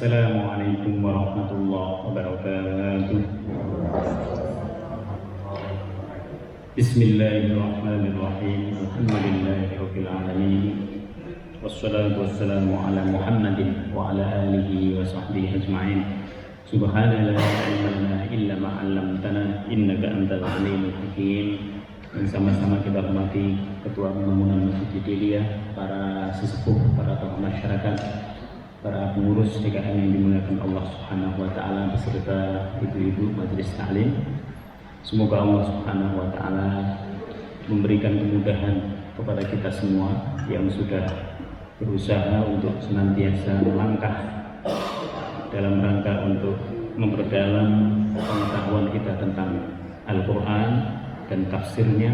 Assalamualaikum warahmatullahi wabarakatuh. Bismillahirrahmanirrahim. Alhamdulillahirabbil alamin. Wassalatu wassalamu ala Muhammadin wa ala alihi wa sahbihi ajma'in. Subhanallah la ilma lana illa ma 'allamtana innaka antal alimul hakim. Dan sama-sama kita hormati Ketua Pembangunan Masjid Hidayah, para sesepuh, para tokoh masyarakat, para pengurus DKM yang dimuliakan Allah Subhanahu wa taala beserta ibu-ibu majelis taklim. Semoga Allah Subhanahu wa taala memberikan kemudahan kepada kita semua yang sudah berusaha untuk senantiasa melangkah dalam rangka untuk memperdalam pengetahuan kita tentang Al-Qur'an dan tafsirnya.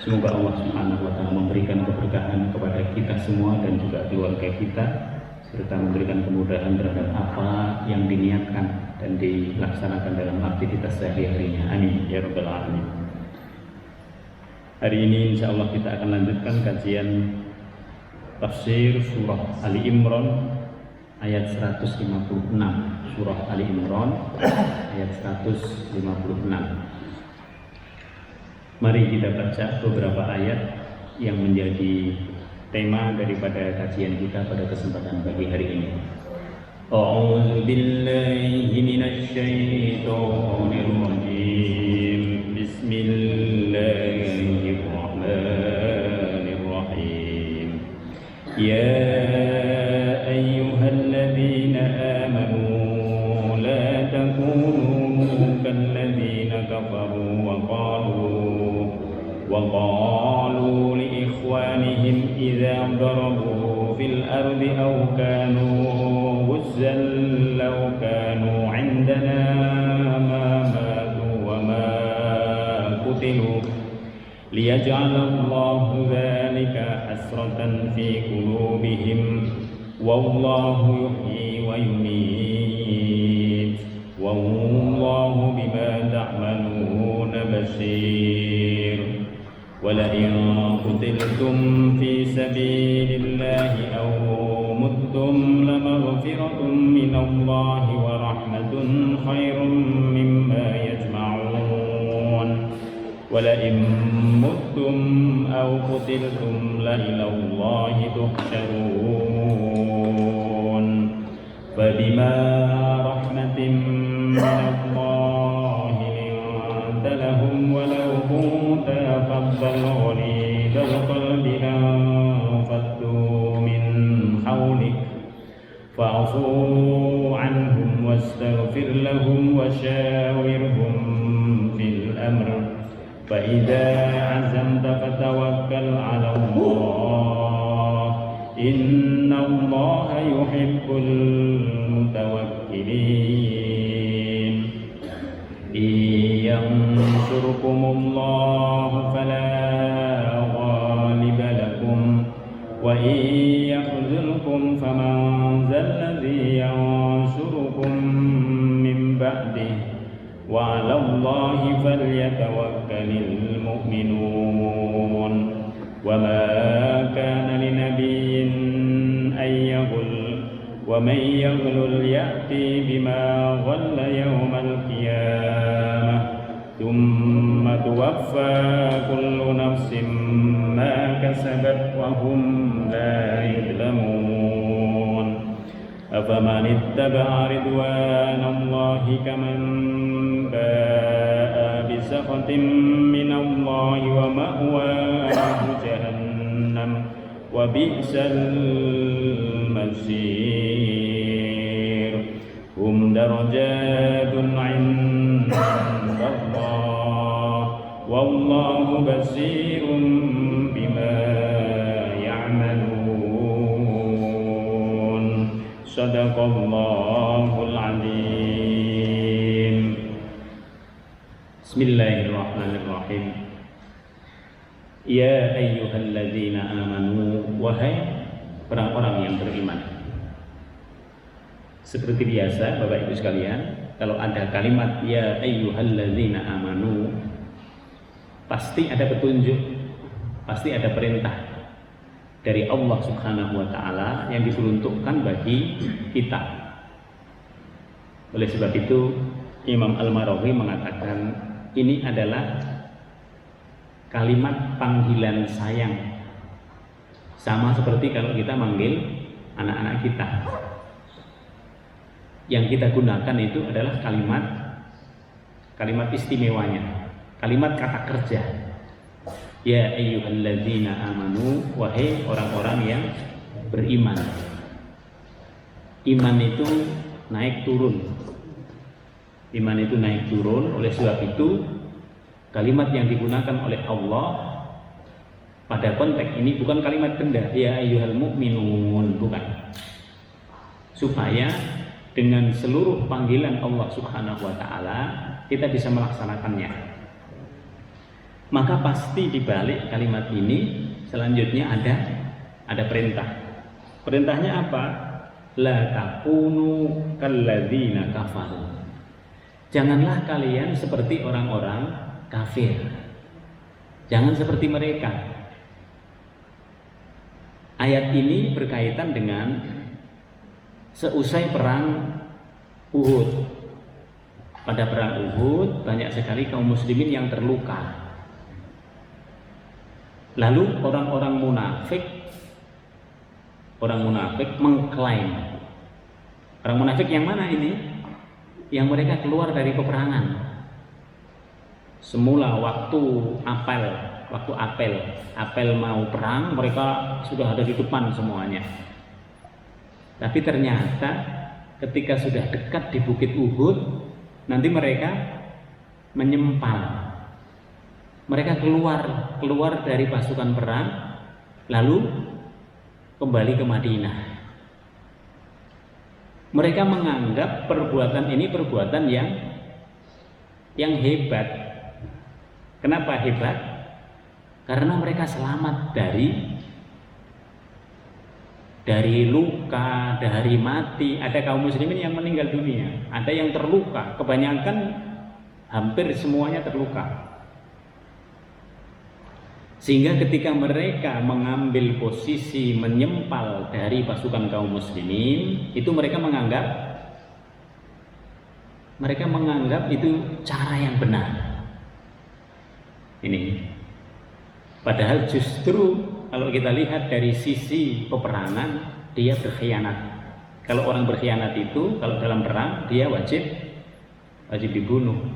Semoga Allah Subhanahu wa taala memberikan keberkahan kepada kita semua dan juga keluarga kita, serta memberikan kemudahan terhadap apa yang diniatkan dan dilaksanakan dalam aktivitas sehari-harinya. Amin ya rabbal alamin. Hari ini insya Allah kita akan lanjutkan kajian tafsir surah Ali Imran ayat 156. Surah Ali Imran ayat 156. Mari kita baca beberapa ayat yang menjadi tema daripada kajian kita pada kesempatan pagi hari ini. A'udzu billahi minasy syaithanir rajim. Bismillahirrahmanirrahim. Ya ayyuhalladzina amanu la takunu kalladzina kafaru وقالوا لإخوانهم إذا ضربوا في الأرض أو كانوا غزا لو كانوا عندنا ما ماتوا وما قتلوا ليجعل الله ذلك حسرة في قلوبهم والله يحيي ويميت والله بما تعملون بصير. ولئن قتلتم في سبيل الله أو متم لمغفرة من الله ورحمة خير مما يجمعون. ولئن متم أو قتلتم لإلى الله تحشرون. فبما رحمة من الله لنت لهم ولو كنت فظا غليظ القلب لانفضوا من حولك فاعفوا عنهم واستغفر لهم وشاورهم في الأمر فإذا عزمت فتوكل على الله إن الله يحب المتوكلين. إن ينصركم الله فلا غالب لكم وإن يخذلكم فمن ذا الذي ينصركم من بعده وعلى الله فليتوكل المؤمنون. وما كان لنبي أن يغل ومن يغل يأتي بما غل يوم القيامة ثم توفى كل نفس ما كسبت وهم لا يظلمون. أفمن اتبع رضوان الله كمن باء بسخط من الله ومأواه جهنم وبئس المصير. هم درجات عند الله والله بصير بما يعملون. صدق الله العظيم. Bismillahirrahmanirrahim. Ya ayyuhalladzina amanu, wahai orang-orang yang beriman. Seperti biasa Bapak Ibu sekalian, kalau ada kalimat ya ayyuhalladzina amanu, pasti ada petunjuk, pasti ada perintah dari Allah Subhanahu wa taala yang diperuntukkan bagi kita. Oleh sebab itu Imam Al-Marawi mengatakan ini adalah kalimat panggilan sayang, sama seperti kalau kita manggil anak-anak kita. Yang kita gunakan itu adalah kalimat istimewanya, kalimat kata kerja. Ya ayyuhalladzina amanu, wahai orang-orang yang beriman. Iman itu naik turun. Iman itu naik turun. Oleh sebab itu kalimat yang digunakan oleh Allah pada konteks ini bukan kalimat benda, ya ayyuhal mu'minun, bukan. Supaya dengan seluruh panggilan Allah Subhanahu wa taala kita bisa melaksanakannya. Maka pasti di balik kalimat ini selanjutnya ada perintah. Perintahnya apa? La takunu kalladzina kafaru. Janganlah kalian seperti orang-orang kafir. Jangan seperti mereka. Ayat ini berkaitan dengan seusai perang Uhud. Pada perang Uhud banyak sekali kaum muslimin yang terluka. Lalu orang munafik mengklaim. Orang munafik yang mana ini? Yang mereka keluar dari peperangan. Semula waktu apel mau perang, mereka sudah ada di depan semuanya. Tapi ternyata ketika sudah dekat di Bukit Uhud, nanti mereka menyempal. Mereka keluar dari pasukan perang, lalu kembali ke Madinah. Mereka menganggap perbuatan ini perbuatan yang hebat. Kenapa hebat? Karena mereka selamat dari luka, dari mati. Ada kaum muslimin yang meninggal dunia, ada yang terluka. Kebanyakan hampir semuanya terluka. Sehingga ketika mereka mengambil posisi menyempal dari pasukan kaum muslimin, itu mereka menganggap itu cara yang benar. Ini padahal justru kalau kita lihat dari sisi peperangan, dia berkhianat. Kalau orang berkhianat itu, kalau dalam perang dia wajib dibunuh.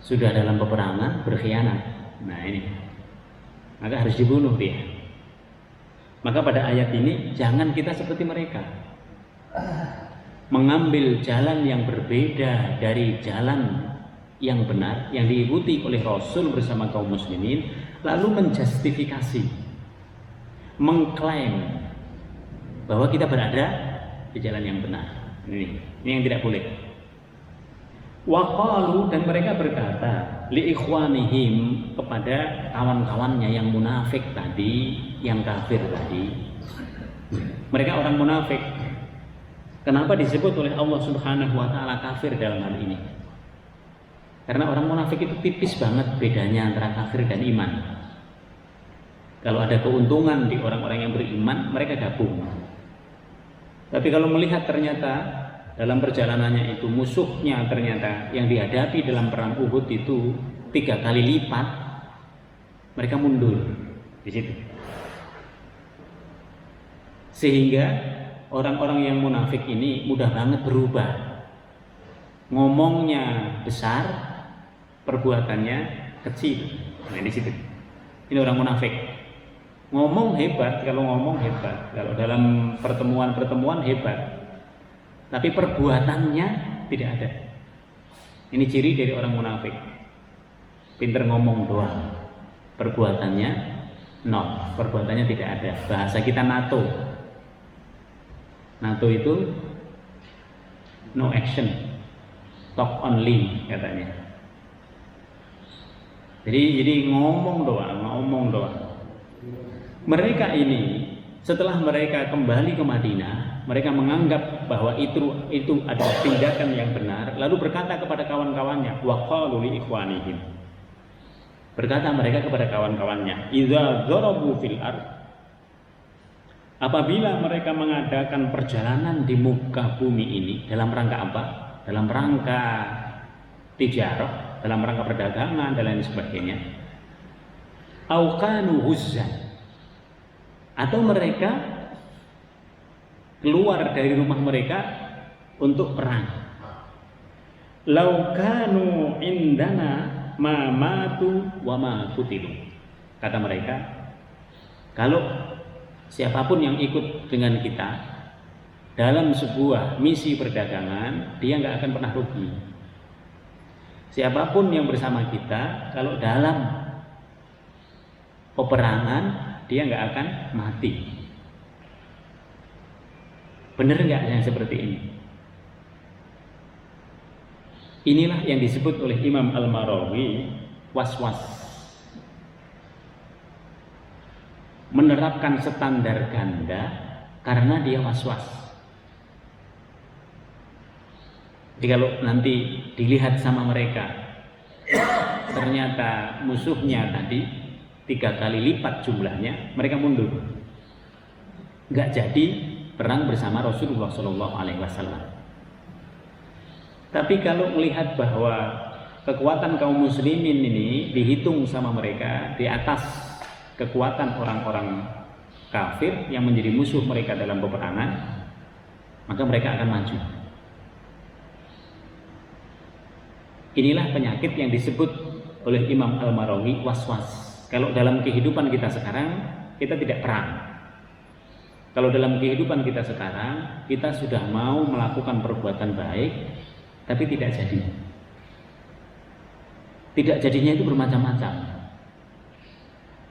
Sudah dalam peperangan berkhianat, nah ini maka harus dibunuh dia. Maka pada ayat ini jangan kita seperti mereka, mengambil jalan yang berbeda dari jalan yang benar yang diikuti oleh Rasul bersama kaum muslimin, lalu menjustifikasi, mengklaim bahwa kita berada di jalan yang benar. Ini yang tidak boleh. Waqalu, dan mereka berkata li ikhwanihim, kepada kawan-kawannya yang munafik tadi, yang kafir tadi. Mereka orang munafik. Kenapa disebut oleh Allah Subhanahu wa taala kafir dalam hal ini? Karena orang munafik itu tipis banget bedanya antara kafir dan iman. Kalau ada keuntungan di orang-orang yang beriman, mereka gabung. Tapi kalau melihat ternyata dalam perjalanannya itu musuhnya ternyata yang dihadapi dalam perang Uhud itu 3 kali lipat, mereka mundur di situ. Sehingga orang-orang yang munafik ini mudah banget berubah. Ngomongnya besar, perbuatannya kecil. Nah di situ. Ini orang munafik. Ngomong hebat, kalau dalam pertemuan hebat. Tapi perbuatannya tidak ada. Ini ciri dari orang munafik. Pinter ngomong doang, perbuatannya nol, perbuatannya tidak ada. Bahasa kita NATO. NATO itu no action, talk only katanya. Jadi ngomong doang. Mereka ini setelah mereka kembali ke Madinah, mereka menganggap bahwa itu adalah tindakan yang benar, lalu berkata kepada kawan-kawannya, waqalu li ikhwanihim. Berkata mereka kepada kawan-kawannya, idza darabu fil ard, Apabila mereka mengadakan perjalanan di muka bumi ini dalam rangka apa? Dalam rangka tijarah, dalam rangka perdagangan dan lain sebagainya. Au kanu huzzan, atau mereka keluar dari rumah mereka untuk perang. Lau kanu indana ma matu wa ma qutilu. Kata mereka, kalau siapapun yang ikut dengan kita dalam sebuah misi perdagangan, dia nggak akan pernah rugi. Siapapun yang bersama kita, kalau dalam peperangan, dia nggak akan mati. Benar nggak yang seperti ini? Inilah yang disebut oleh Imam Al-Marawi was-was. Menerapkan standar ganda karena dia was-was. Jadi kalau nanti dilihat sama mereka, ternyata musuhnya tadi 3 kali lipat jumlahnya, mereka mundur. Nggak jadi perang bersama Rasulullah SAW. Tapi kalau melihat bahwa kekuatan kaum muslimin ini dihitung sama mereka di atas kekuatan orang-orang kafir yang menjadi musuh mereka dalam peperangan, maka mereka akan maju. Inilah penyakit yang disebut oleh Imam Al-Marawi was-was. Kalau dalam kehidupan kita sekarang, kita tidak perang. Kalau dalam kehidupan kita sekarang, kita sudah mau melakukan perbuatan baik, tapi tidak jadi. Tidak jadinya itu bermacam-macam.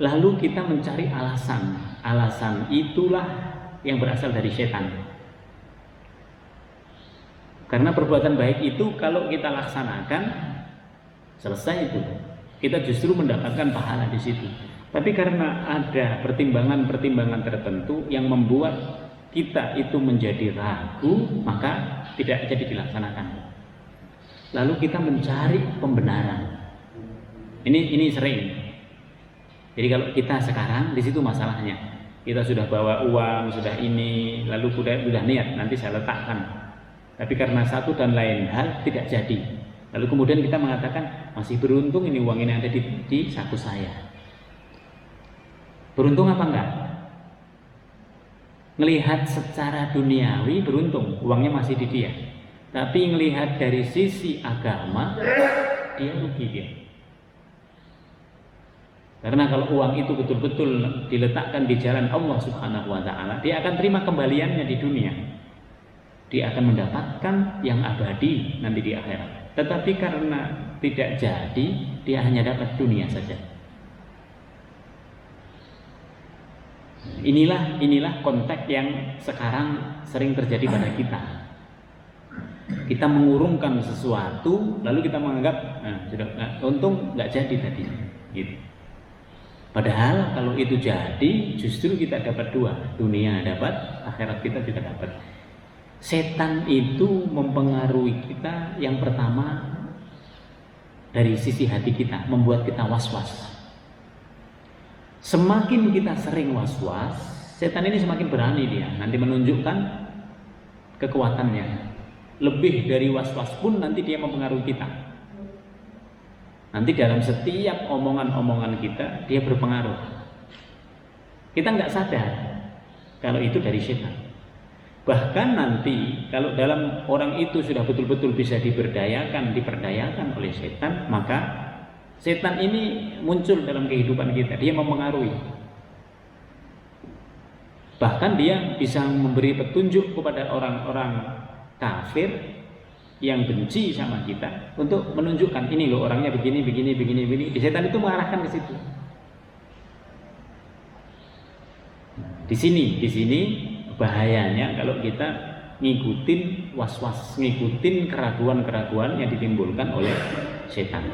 Lalu kita mencari alasan. Alasan itulah yang berasal dari setan. Karena perbuatan baik itu kalau kita laksanakan, selesai itu. Kita justru mendapatkan pahala di situ. Tapi karena ada pertimbangan-pertimbangan tertentu yang membuat kita itu menjadi ragu, maka tidak jadi dilaksanakan. Lalu kita mencari pembenaran. Ini sering. Jadi kalau kita sekarang di situ masalahnya. Kita sudah bawa uang, sudah ini, lalu sudah niat nanti saya letakkan. Tapi karena satu dan lain hal tidak jadi. Lalu kemudian kita mengatakan masih beruntung ini uang ini ada di saku saya. Beruntung apa enggak? Melihat secara duniawi beruntung, uangnya masih di dia. Tapi melihat dari sisi agama, dia rugi dia. Karena kalau uang itu betul-betul diletakkan di jalan Allah Subhanahu wa Ta'ala, dia akan terima kembaliannya di dunia. Dia akan mendapatkan yang abadi nanti di akhirat. Tetapi karena tidak jadi, dia hanya dapat dunia saja. Inilah konteks yang sekarang sering terjadi pada kita. Kita mengurungkan sesuatu, lalu kita menganggap, untung nggak jadi tadi. Gitu. Padahal kalau itu jadi, justru kita dapat dua, dunia dapat, akhirat kita juga dapat. Setan itu mempengaruhi kita yang pertama dari sisi hati kita, membuat kita was-was. Semakin kita sering was-was, setan ini semakin berani dia nanti menunjukkan kekuatannya. Lebih dari was-was pun nanti dia mempengaruhi kita. Nanti dalam setiap omongan-omongan kita, dia berpengaruh. Kita nggak sadar kalau itu dari setan. Bahkan nanti kalau dalam orang itu sudah betul-betul bisa diperdayakan oleh setan, maka setan ini muncul dalam kehidupan kita, dia mempengaruhi. Bahkan dia bisa memberi petunjuk kepada orang-orang kafir yang benci sama kita untuk menunjukkan ini loh orangnya begini. Setan itu mengarahkan ke situ. Di sini bahayanya kalau kita ngikutin was-was, ngikutin keraguan-keraguan yang ditimbulkan oleh setan.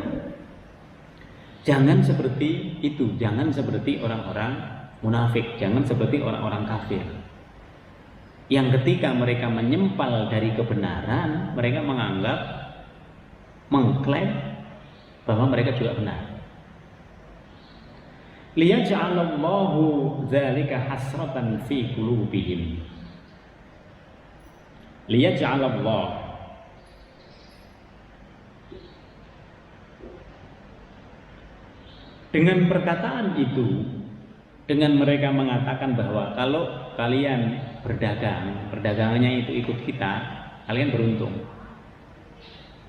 Jangan seperti itu, jangan seperti orang-orang munafik, jangan seperti orang-orang kafir. Yang ketika mereka menyempal dari kebenaran, mereka menganggap, mengklaim bahwa mereka juga benar. Liyaj'alallahu dzalika hasratan fi qulubihim. Liyaj'alallah, dengan perkataan itu, dengan mereka mengatakan bahwa kalau kalian berdagang, perdagangannya itu ikut kita, kalian beruntung.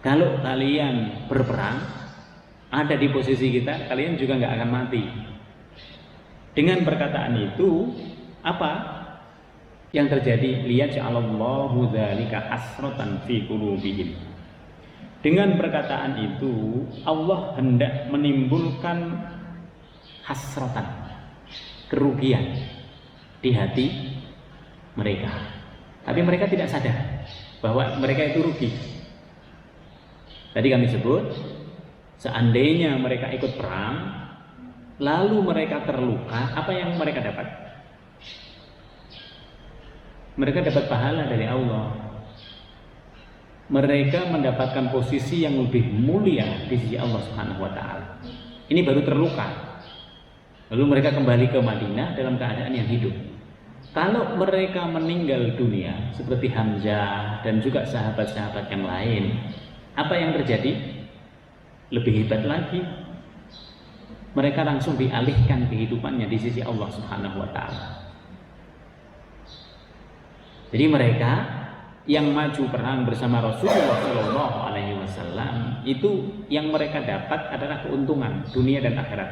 Kalau kalian berperang, ada di posisi kita, kalian juga nggak akan mati. Dengan perkataan itu, apa yang terjadi? Liyaj'alallahu dzalika hasratan fi qulubihim. Dengan perkataan itu, Allah hendak menimbulkan hasratan, kerugian di hati mereka. Tapi mereka tidak sadar bahwa mereka itu rugi. Tadi kami sebut, seandainya mereka ikut perang, lalu mereka terluka, apa yang mereka dapat? Mereka dapat pahala dari Allah. Mereka mendapatkan posisi yang lebih mulia di sisi Allah Subhanahu wa taala. Ini baru terluka. Lalu mereka kembali ke Madinah dalam keadaan yang hidup. Kalau mereka meninggal dunia seperti Hamzah dan juga sahabat-sahabat yang lain, apa yang terjadi? Lebih hebat lagi. Mereka langsung dialihkan kehidupannya di sisi Allah Subhanahu wa taala. Jadi mereka yang maju perang bersama Rasulullah Shallallahu alaihi wasallam itu yang mereka dapat adalah keuntungan dunia dan akhirat.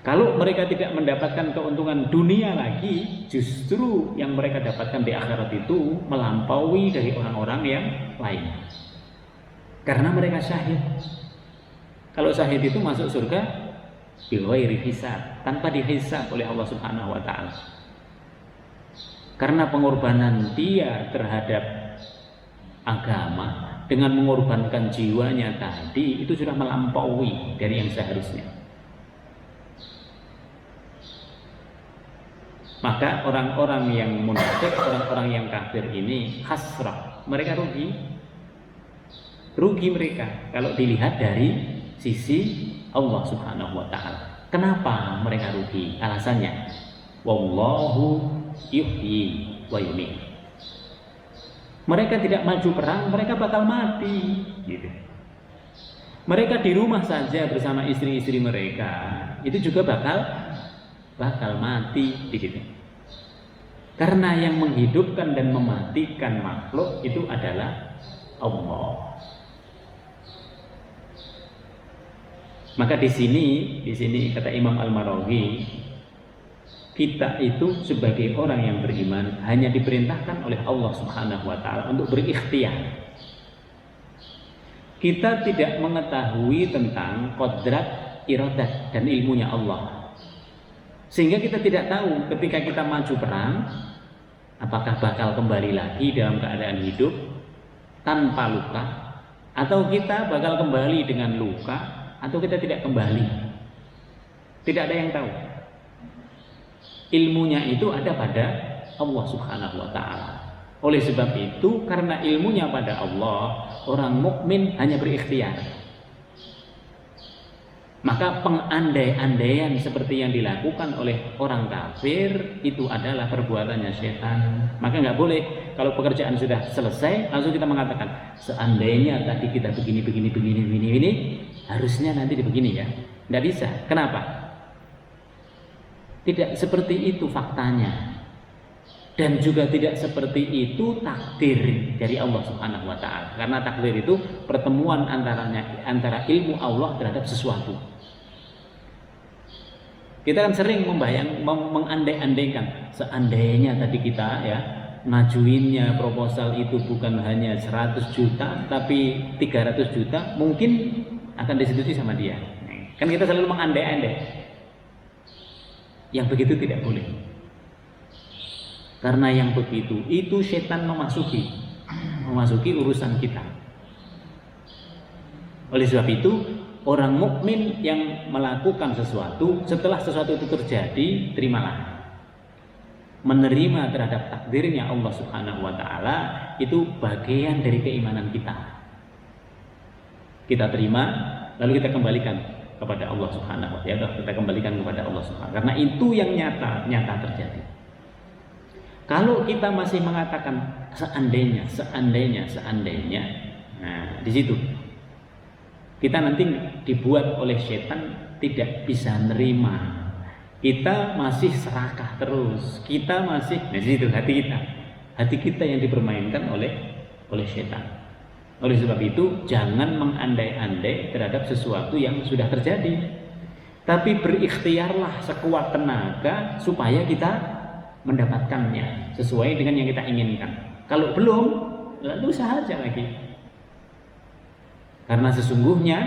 Kalau mereka tidak mendapatkan keuntungan dunia lagi, justru yang mereka dapatkan di akhirat itu melampaui dari orang-orang yang lain. Karena mereka syahid. Kalau syahid itu masuk surga bighairi hisab, tanpa dihisab oleh Allah Subhanahu wa taala. Karena pengorbanan dia terhadap agama dengan mengorbankan jiwanya tadi itu sudah melampaui dari yang seharusnya. Maka orang-orang yang munafik, orang-orang yang kafir ini hasrah, mereka rugi. Rugi mereka kalau dilihat dari sisi Allah Subhanahu wa taala. Kenapa mereka rugi? Alasannya, wallahu yuhyi wa yumiit. Mereka tidak maju perang, mereka bakal mati gitu. Mereka di rumah saja bersama istri-istri mereka, itu juga bakal mati di situ. Karena yang menghidupkan dan mematikan makhluk itu adalah Allah. Maka di sini kata Imam Al-Marawi, kita itu sebagai orang yang beriman hanya diperintahkan oleh Allah Subhanahu wa taala untuk berikhtiar. Kita tidak mengetahui tentang qadrat, iradat dan ilmunya Allah. Sehingga kita tidak tahu ketika kita maju perang apakah bakal kembali lagi dalam keadaan hidup tanpa luka, atau kita bakal kembali dengan luka, atau kita tidak kembali. Tidak ada yang tahu. Ilmunya itu ada pada Allah Subhanahu wa taala. Oleh sebab itu, karena ilmunya pada Allah, orang mukmin hanya berikhtiar. Maka pengandai-andaian seperti yang dilakukan oleh orang kafir itu adalah perbuatannya setan. Maka nggak boleh kalau pekerjaan sudah selesai langsung kita mengatakan seandainya tadi kita begini, harusnya nanti begini ya. Nggak bisa. Kenapa? Tidak seperti itu faktanya. Dan juga tidak seperti itu takdir dari Allah Subhanahu wa taala. Karena takdir itu pertemuan antara ilmu Allah terhadap sesuatu. Kita kan sering mengandai-andaikan seandainya tadi kita ya ngajuinnya proposal itu bukan hanya 100 juta tapi 300 juta, mungkin akan disetujui sama dia. Kan kita selalu mengandai-andai. Yang begitu tidak boleh. Karena yang begitu itu setan memasuki urusan kita. Oleh sebab itu, orang mukmin yang melakukan sesuatu, setelah sesuatu itu terjadi, terimalah. Menerima terhadap takdirnya Allah Subhanahu wa taala itu bagian dari keimanan kita. Kita terima, lalu kita kembalikan kepada Allah Subhanahu wa taala. Kita kembalikan kepada Allah Subhanahu wa taala. Karena itu yang nyata terjadi. Kalau kita masih mengatakan seandainya, nah di situ kita nanti dibuat oleh setan tidak bisa nerima. Kita masih serakah terus. Kita masih, nah di situ hati kita yang dipermainkan oleh setan. Oleh sebab itu jangan mengandai-andai terhadap sesuatu yang sudah terjadi. Tapi berikhtiarlah sekuat tenaga supaya kita mendapatkannya sesuai dengan yang kita inginkan. Kalau belum, lalu usaha aja lagi. Karena sesungguhnya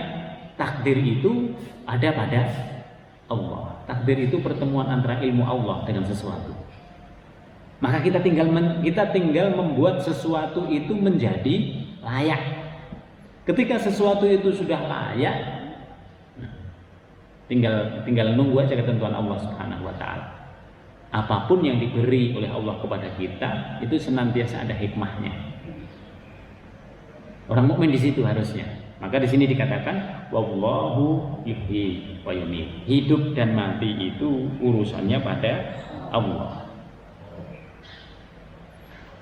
takdir itu ada pada Allah. Takdir itu pertemuan antara ilmu Allah dengan sesuatu. Maka kita tinggal membuat sesuatu itu menjadi layak. Ketika sesuatu itu sudah layak, tinggal nunggu aja ketentuan Allah Subhanahu wa taala. Apapun yang diberi oleh Allah kepada kita itu senantiasa ada hikmahnya. Orang mukmin di situ harusnya. Maka di sini dikatakan wallahu yuhyi wa yumiit. Hidup dan mati itu urusannya pada Allah.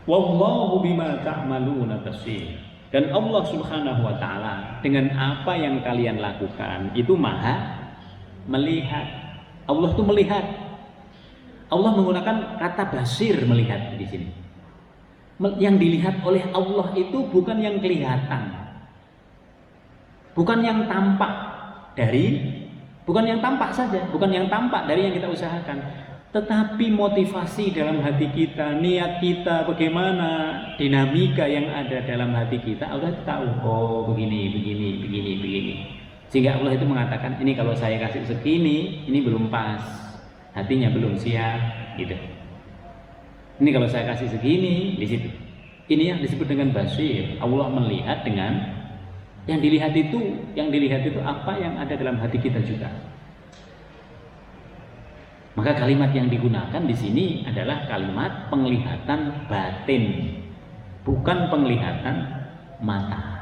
Wallahu bima ta'maluna basir. Dan Allah Subhanahu wa taala dengan apa yang kalian lakukan itu Maha melihat. Allah itu melihat. Allah menggunakan kata basir, melihat di sini. Yang dilihat oleh Allah itu bukan yang kelihatan, bukan yang tampak saja, bukan yang tampak dari yang kita usahakan, tetapi motivasi dalam hati kita, niat kita, bagaimana dinamika yang ada dalam hati kita. Allah tahu, oh begini. Sehingga Allah itu mengatakan, ini kalau saya kasih segini, ini belum pas. Hatinya belum siap, gitu. Ini kalau saya kasih segini, di situ. Ini yang disebut dengan basir. Allah melihat dengan yang dilihat itu apa yang ada dalam hati kita juga. Maka kalimat yang digunakan di sini adalah kalimat penglihatan batin, bukan penglihatan mata.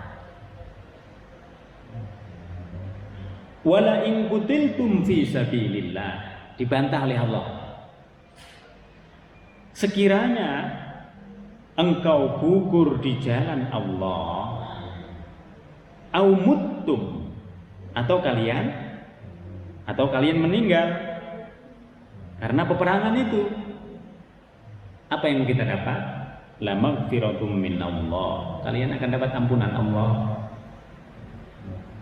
Wala in qutiltum fi sabilillah. Dibantah oleh Allah. Sekiranya engkau gugur di jalan Allah, au muttum, atau kalian meninggal karena peperangan itu, apa yang kita dapat? La maghfiratum minallah. Kalian akan dapat ampunan Allah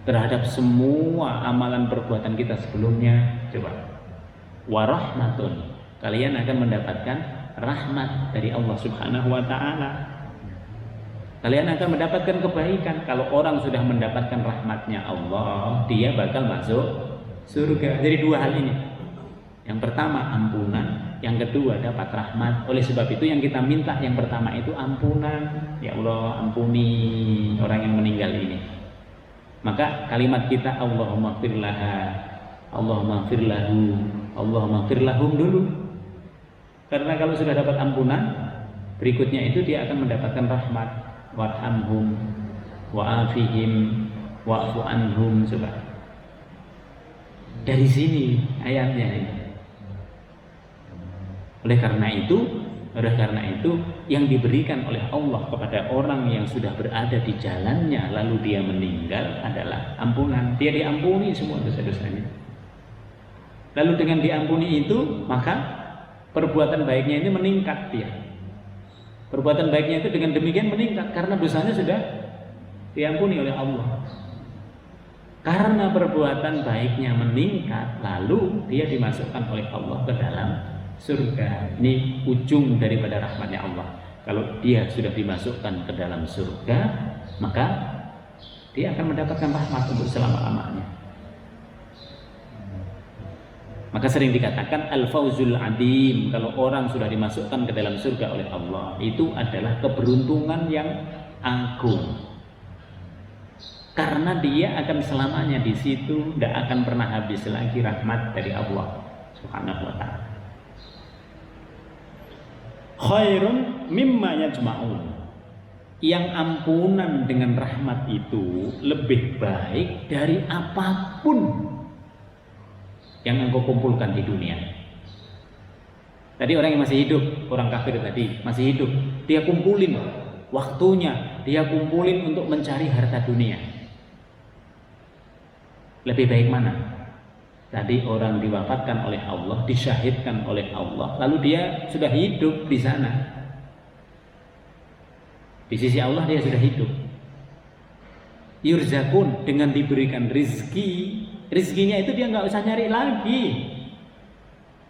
terhadap semua amalan perbuatan kita sebelumnya. Coba. Warahmatun, kalian akan mendapatkan rahmat dari Allah Subhanahu wa taala. Kalian akan mendapatkan kebaikan. Kalau orang sudah mendapatkan rahmatnya Allah, dia bakal masuk surga. Jadi dua hal ini. Yang pertama ampunan, yang kedua dapat rahmat. Oleh sebab itu yang kita minta yang pertama itu ampunan. Ya Allah, ampuni orang yang meninggal ini. Maka kalimat kita Allahumma ighfir laha, Allahumma ighfir lahu, Allahumma ighfir lahum dulu. Karena kalau sudah dapat ampunan, berikutnya itu dia akan mendapatkan rahmat. Warhamhum wa'afihim wa'fu anhum. Coba. Dari sini ayatnya ini. Oleh karena itu yang diberikan oleh Allah kepada orang yang sudah berada di jalannya lalu dia meninggal adalah ampunan. Dia diampuni semua dosa-dosanya. Lalu dengan diampuni itu, maka perbuatan baiknya ini meningkat dia. Perbuatan baiknya itu dengan demikian meningkat karena dosanya sudah diampuni oleh Allah. Karena perbuatan baiknya meningkat, lalu dia dimasukkan oleh Allah ke dalam surga. Ini ujung daripada rahmatnya Allah. Kalau dia sudah dimasukkan ke dalam surga, maka dia akan mendapatkan rahmat untuk selama-lamanya. Maka sering dikatakan al-fauzul adim, kalau orang sudah dimasukkan ke dalam surga oleh Allah, itu adalah keberuntungan yang agung. Karena dia akan selamanya di situ, tidak akan pernah habis lagi rahmat dari Allah Subhanahu wa taala. Khairun mimma yajma'un. Yang ampunan dengan rahmat itu lebih baik dari apapun yang engkau kumpulkan di dunia. Tadi orang yang masih hidup, orang kafir tadi masih hidup, dia kumpulin waktunya, dia kumpulin untuk mencari harta dunia. Lebih baik mana? Tadi orang diwafatkan oleh Allah, disyahidkan oleh Allah, lalu dia sudah hidup di sana. Di sisi Allah dia sudah hidup. Yurzakun, dengan diberikan rizki, rizkinya itu dia nggak usah nyari lagi.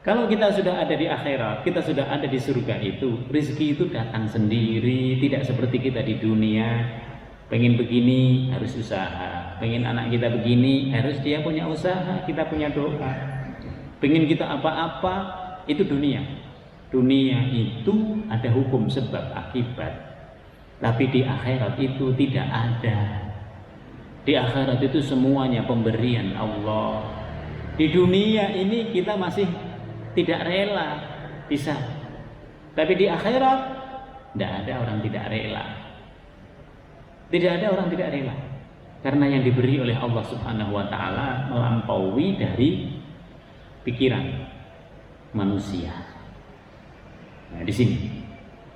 Kalau kita sudah ada di akhirat, kita sudah ada di surga itu, rizki itu datang sendiri, tidak seperti kita di dunia. Pengen begini harus usaha, pengen anak kita begini harus dia punya usaha, kita punya doa. Pengen kita apa-apa, itu dunia. Dunia itu ada hukum sebab akibat, tapi di akhirat itu tidak ada. Di akhirat itu semuanya pemberian Allah. Di dunia ini kita masih tidak rela, bisa. Tapi di akhirat tidak ada orang tidak rela. Tidak ada orang tidak rela. Karena yang diberi oleh Allah Subhanahu wa taala melampaui dari pikiran manusia. Nah, di sini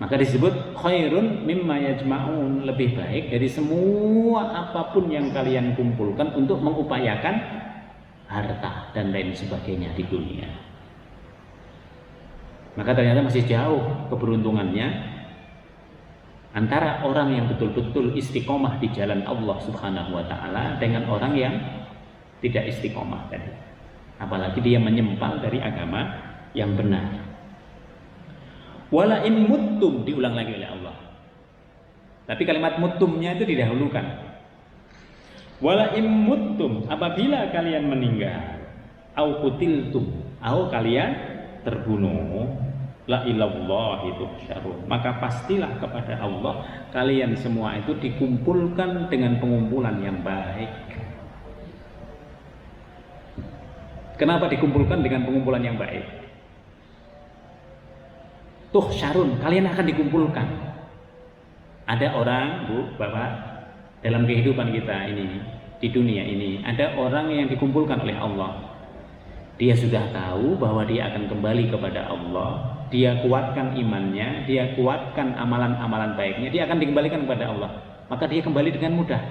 maka disebut khairun mimma yajma'un, lebih baik dari semua apapun yang kalian kumpulkan untuk mengupayakan harta dan lain sebagainya di dunia. Maka ternyata masih jauh keberuntungannya antara orang yang betul-betul istiqomah di jalan Allah Subhanahu wa taala dengan orang yang tidak istiqomah tadi. Apalagi dia menyempal dari agama yang benar. Wala in muttum, diulang lagi oleh Allah. Tapi kalimat muttumnya itu didahulukan. Wala in muttum, apabila kalian meninggal, au kutiltum, au kalian terbunuh, la ilallahi tuhsyarun, maka pastilah kepada Allah kalian semua itu dikumpulkan dengan pengumpulan yang baik. Kenapa dikumpulkan dengan pengumpulan yang baik? Tuhsyarun, kalian akan dikumpulkan. Ada orang, Bu, Bapak, dalam kehidupan kita ini, di dunia ini, ada orang yang dikumpulkan oleh Allah. Dia sudah tahu bahwa dia akan kembali kepada Allah. Dia kuatkan imannya, dia kuatkan amalan-amalan baiknya, dia akan dikembalikan kepada Allah. Maka dia kembali dengan mudah.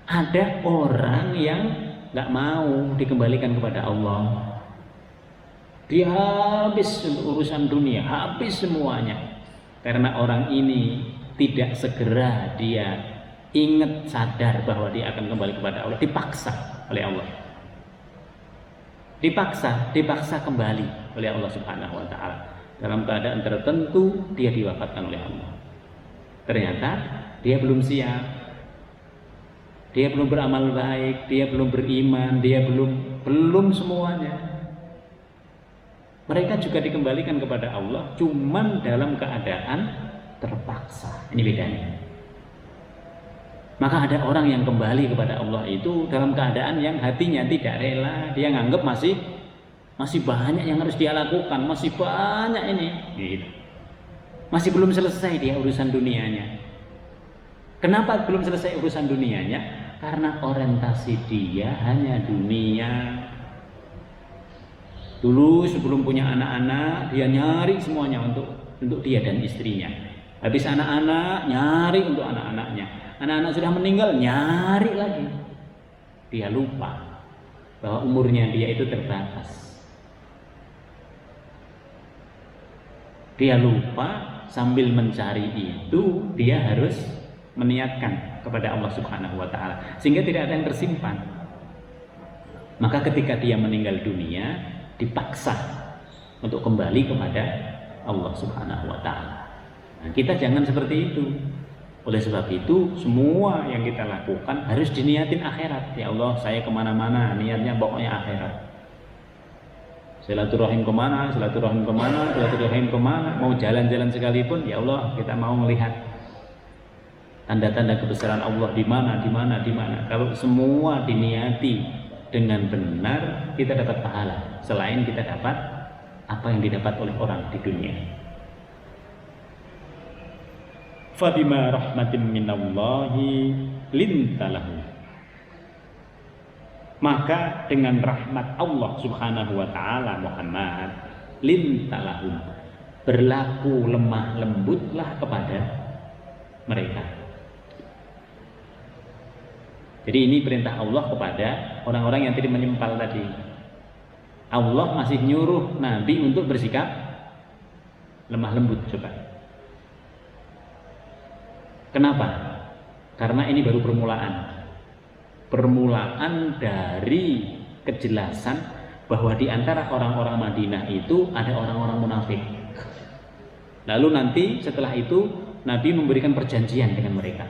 Ada orang yang nggak mau dikembalikan kepada Allah. Dia habis untuk urusan dunia, habis semuanya. Karena orang ini tidak segera dia ingat, sadar bahwa dia akan kembali kepada Allah, dipaksa oleh Allah. Dipaksa kembali oleh Allah Subhanahu wa taala. Dalam keadaan tertentu dia diwafatkan oleh Allah. Ternyata dia belum siap. Dia belum beramal baik, dia belum beriman, dia belum semuanya. Mereka juga dikembalikan kepada Allah cuman dalam keadaan terpaksa. Ini bedanya. Maka ada orang yang kembali kepada Allah itu dalam keadaan yang hatinya tidak rela. Dia nganggap masih banyak yang harus dia lakukan, masih banyak ini gitu. Masih belum selesai dia urusan dunianya. Kenapa belum selesai urusan dunianya? Karena orientasi dia hanya dunia. Dulu sebelum punya anak-anak, dia nyari semuanya untuk dia dan istrinya. Habis anak-anak, nyari untuk anak-anaknya. Anak-anak sudah meninggal, nyari lagi. Dia lupa bahwa umurnya dia itu terbatas. Dia lupa sambil mencari itu, dia harus meniatkan kepada Allah Subhanahu wa taala sehingga tidak ada yang tersimpan. Maka ketika dia meninggal dunia, dipaksa untuk kembali kepada Allah Subhanahu wa taala. Nah, kita jangan seperti itu. Oleh sebab itu, semua yang kita lakukan harus diniatin akhirat. Ya Allah, saya kemana-mana, niatnya pokoknya akhirat. Silaturahim kemana, mau jalan-jalan sekalipun, ya Allah, kita mau melihat tanda-tanda kebesaran Allah di mana. Kalau semua diniati dengan benar, kita dapat pahala. Selain kita dapat apa yang didapat oleh orang di dunia. Fabima rahmatin minallahi lintalahu, maka dengan rahmat Allah Subhanahu wa taala Muhammad lintalahum, berlaku lemah lembutlah kepada mereka. Jadi ini perintah Allah kepada orang-orang yang tadi menyempal tadi. Allah masih nyuruh Nabi untuk bersikap lemah lembut. Coba. Kenapa? Karena ini baru permulaan dari kejelasan bahwa di antara orang-orang Madinah itu ada orang-orang munafik. Lalu nanti setelah itu Nabi memberikan perjanjian dengan mereka.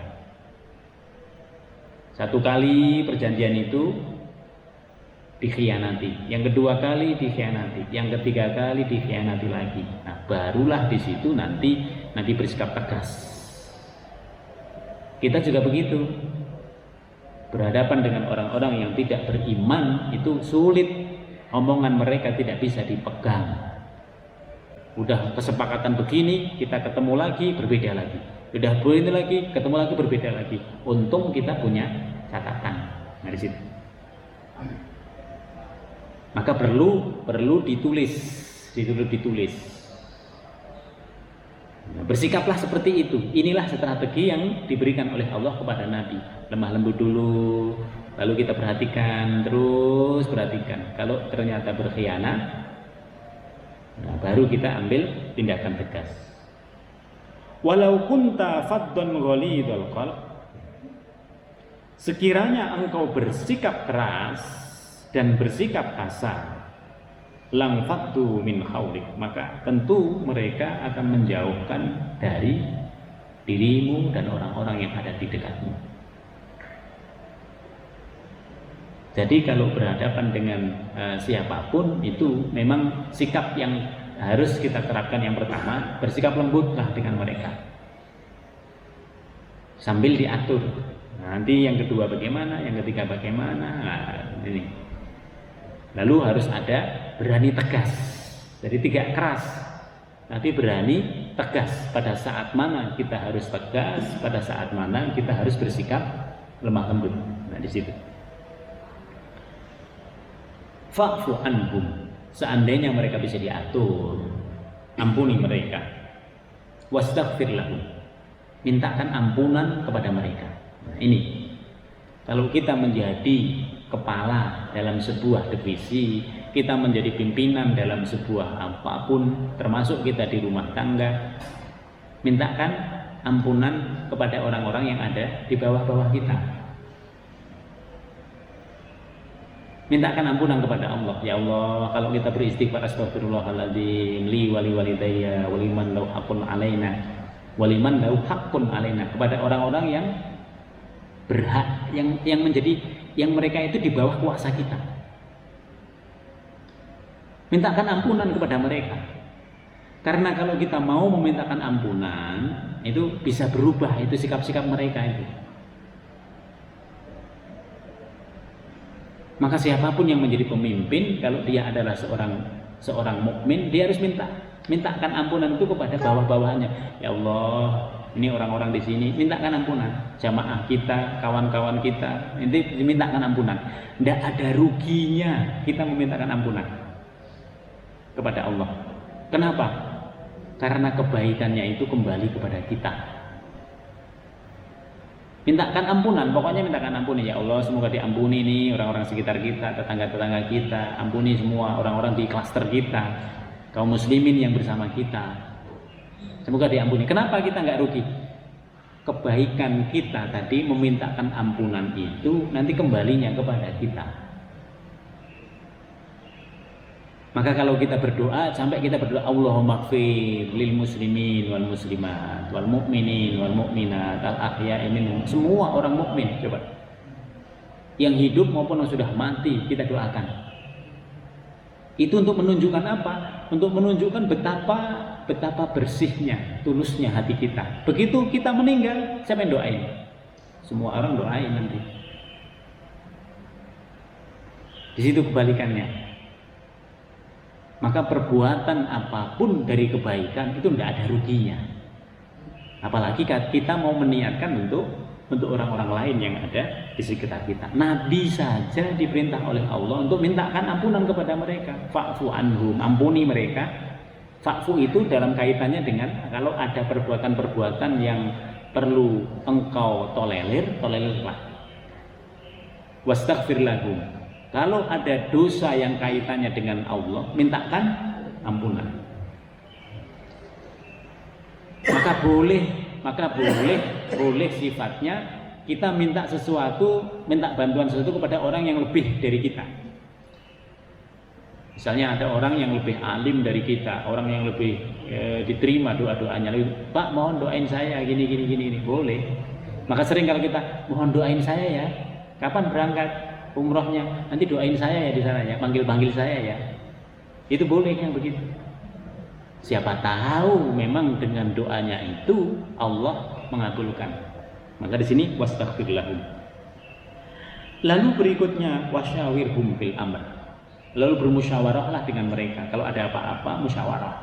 Satu kali perjanjian itu dikhianati, yang kedua kali dikhianati, yang ketiga kali dikhianati lagi. Nah, barulah di situ nanti Nabi bersikap tegas. Kita juga begitu. Berhadapan dengan orang-orang yang tidak beriman itu sulit, omongan mereka tidak bisa dipegang. Udah kesepakatan begini, kita ketemu lagi berbeda lagi. Udah begini lagi, ketemu lagi berbeda lagi. Untung kita punya catatan. Nah, di situ. Maka perlu ditulis. Nah, bersikaplah seperti itu. Inilah strategi yang diberikan oleh Allah kepada Nabi. Lemah lembut dulu, lalu kita terus perhatikan. Kalau ternyata berkhianat, nah, baru kita ambil tindakan tegas. Walau kunta faddan ghalidhal qalb, sekiranya engkau bersikap keras dan bersikap kasar, lang faddu min haulik, maka tentu mereka akan menjauhkan dari dirimu dan orang-orang yang ada di dekatmu. Jadi kalau berhadapan dengan siapapun itu memang sikap yang harus kita terapkan. Yang pertama, bersikap lembutlah dengan mereka sambil diatur. Nanti yang kedua bagaimana, yang ketiga bagaimana. Nah, ini. Lalu harus ada berani tegas. Jadi tidak keras, tapi berani tegas. Pada saat mana kita harus tegas, pada saat mana kita harus bersikap lemah lembut. Nah, di situ. Fa'fu anhum, seandainya mereka bisa diatur, ampuni mereka. Wastaghfir lahum, mintakan ampunan kepada mereka. Nah, ini kalau kita menjadi kepala dalam sebuah divisi, kita menjadi pimpinan dalam sebuah apapun, termasuk kita di rumah tangga, mintakan ampunan kepada orang-orang yang ada di bawah-bawah kita. Mintakan ampunan kepada Allah. Ya Allah, kalau kita beristighfar, astaghfirullahaladzim li wali walidayya waliman lau haqqun alaina waliman lau haqqun alaina, kepada orang-orang yang berhak, yang menjadi, yang mereka itu di bawah kuasa kita. Mintakan ampunan kepada mereka. Karena kalau kita mau memintakan ampunan, itu bisa berubah itu sikap-sikap mereka itu. Maka siapapun yang menjadi pemimpin, kalau dia adalah seorang mukmin, dia harus mintakan ampunan itu kepada bawah-bawahnya. Ya Allah, ini orang-orang di sini, mintakan ampunan. Jamaah kita, kawan-kawan kita, ini dimintakan ampunan. Tidak ada ruginya kita memintakan ampunan kepada Allah. Kenapa? Karena kebaikannya itu kembali kepada kita. Mintakan ampunan, pokoknya mintakan ampuni. Ya Allah, semoga diampuni nih orang-orang sekitar kita, tetangga-tetangga kita, ampuni semua orang-orang di klaster kita, kaum muslimin yang bersama kita, semoga diampuni. Kenapa kita nggak rugi? Kebaikan kita tadi memintakan ampunan itu nanti kembalinya kepada kita. Maka kalau kita berdoa, sampai kita berdoa Allahumma ighfir lil muslimin wal muslimat wal mu'minin wal mu'minat al ahya'i minhum, semua orang mukmin, coba, yang hidup maupun yang sudah mati, kita doakan. Itu untuk menunjukkan apa? Untuk menunjukkan betapa bersihnya, tulusnya hati kita. Begitu kita meninggal, siapa yang doain? Semua orang doain nanti. Di situ kebalikannya. Maka perbuatan apapun dari kebaikan itu tidak ada ruginya. Apalagi kita mau meniatkan untuk untuk orang-orang lain yang ada di sekitar kita. Nabi saja diperintah oleh Allah untuk mintakan ampunan kepada mereka. Fa'fu anhum, ampuni mereka. Fa'fu itu dalam kaitannya dengan kalau ada perbuatan-perbuatan yang perlu engkau tolerirlah. Wastaghfir lahum. Kalau ada dosa yang kaitannya dengan Allah, mintakan ampunan. Maka boleh sifatnya kita minta bantuan sesuatu kepada orang yang lebih dari kita. Misalnya ada orang yang lebih alim dari kita, orang yang lebih diterima doa-doanya. Pak, mohon doain saya gini, boleh. Maka sering kalau kita mohon doain saya ya, kapan berangkat umrohnya? Nanti doain saya ya di sana ya, panggil saya ya. Itu boleh yang begitu. Siapa tahu memang dengan doanya itu Allah mengabulkan. Maka di sini wastaghfir lahum. Lalu berikutnya wasyawirhum fil amr. Lalu bermusyawarahlah dengan mereka. Kalau ada apa-apa musyawarah.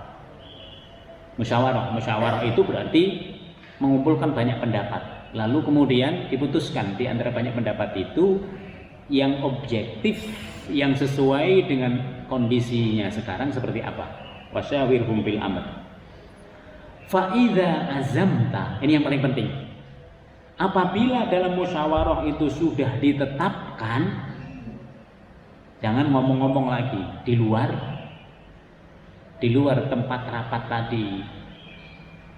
Musyawarah itu berarti mengumpulkan banyak pendapat. Lalu kemudian diputuskan di antara banyak pendapat itu yang objektif, yang sesuai dengan kondisinya sekarang seperti apa. Wasyawirhum fil amr. Fa idza azamta, ini yang paling penting. Apabila dalam musyawarah itu sudah ditetapkan, jangan ngomong-ngomong lagi di luar tempat rapat tadi.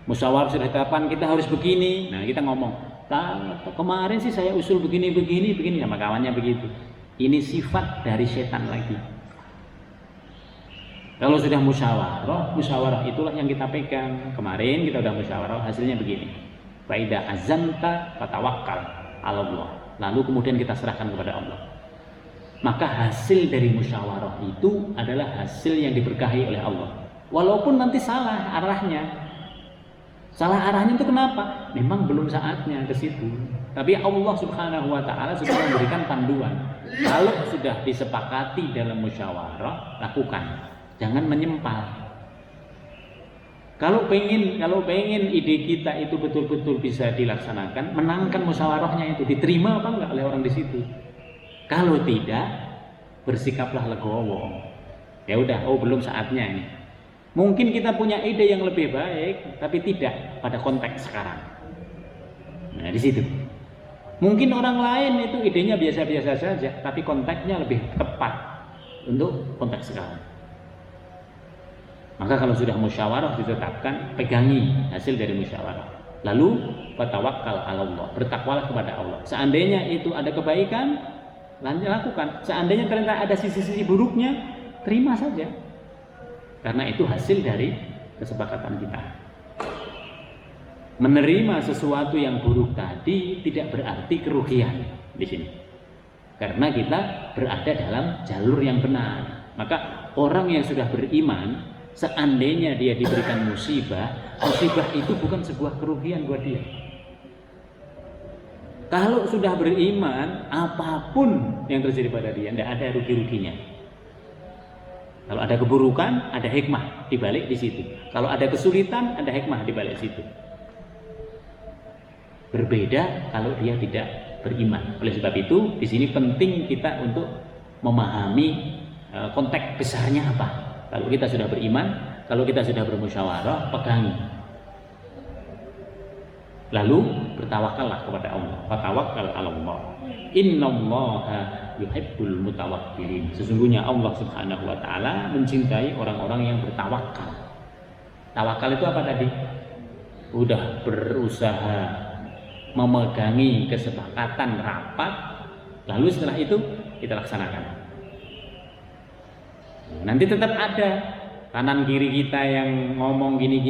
Musyawarah sudah ditetapkan, kita harus begini. Nah, kita ngomong, kemarin sih saya usul begini sama kawannya begitu. Ini sifat dari setan lagi. Kalau sudah musyawarah itulah yang kita pegang. Kemarin kita udah musyawarah, hasilnya begini. Fa idza azamta fatawakkal 'ala Allah. Lalu kemudian kita serahkan kepada Allah. Maka hasil dari musyawarah itu adalah hasil yang diberkahi oleh Allah. Walaupun nanti salah arahnya. Salah arahnya itu kenapa? Memang belum saatnya ke situ. Tapi Allah Subhanahu wa taala sudah memberikan panduan. Kalau sudah disepakati dalam musyawarah, lakukan. Jangan menyempal. Kalau pengen ide kita itu betul-betul bisa dilaksanakan, menangkan musyawarahnya itu, diterima apa enggak oleh orang di situ. Kalau tidak, bersikaplah legowo. Ya udah, belum saatnya ini. Mungkin kita punya ide yang lebih baik, tapi tidak pada konteks sekarang. Nah, di situ. Mungkin orang lain itu idenya biasa-biasa saja, tapi konteksnya lebih tepat untuk konteks sekarang. Maka kalau sudah musyawarah ditetapkan, pegangi hasil dari musyawarah. Lalu fatawakkal 'ala Allah, bertakwalah kepada Allah. Seandainya itu ada kebaikan, lakukan. Seandainya ternyata ada sisi-sisi buruknya, terima saja. Karena itu hasil dari kesepakatan kita. Menerima sesuatu yang buruk tadi tidak berarti kerugian di sini. Karena kita berada dalam jalur yang benar. Maka orang yang sudah beriman, seandainya dia diberikan musibah itu bukan sebuah kerugian buat dia. Kalau sudah beriman, apapun yang terjadi pada dia, tidak ada rugi-ruginya. Kalau ada keburukan, ada hikmah di balik di situ. Kalau ada kesulitan, ada hikmah di balik situ. Berbeda kalau dia tidak beriman. Oleh sebab itu, di sini penting kita untuk memahami konteks besarnya apa. Kalau kita sudah beriman, kalau kita sudah bermusyawarah, pegangi. Lalu bertawakallah kepada Allah. Fatawakkal 'ala Allah. Innallaha yuhibbul mutawakkilin. Sesungguhnya Allah Subhanahu wa taala mencintai orang-orang yang bertawakal. Tawakal itu apa tadi? Udah berusaha memegangi kesepakatan rapat, lalu setelah itu kita laksanakan. Nanti tetap ada kanan kiri kita yang ngomong gini.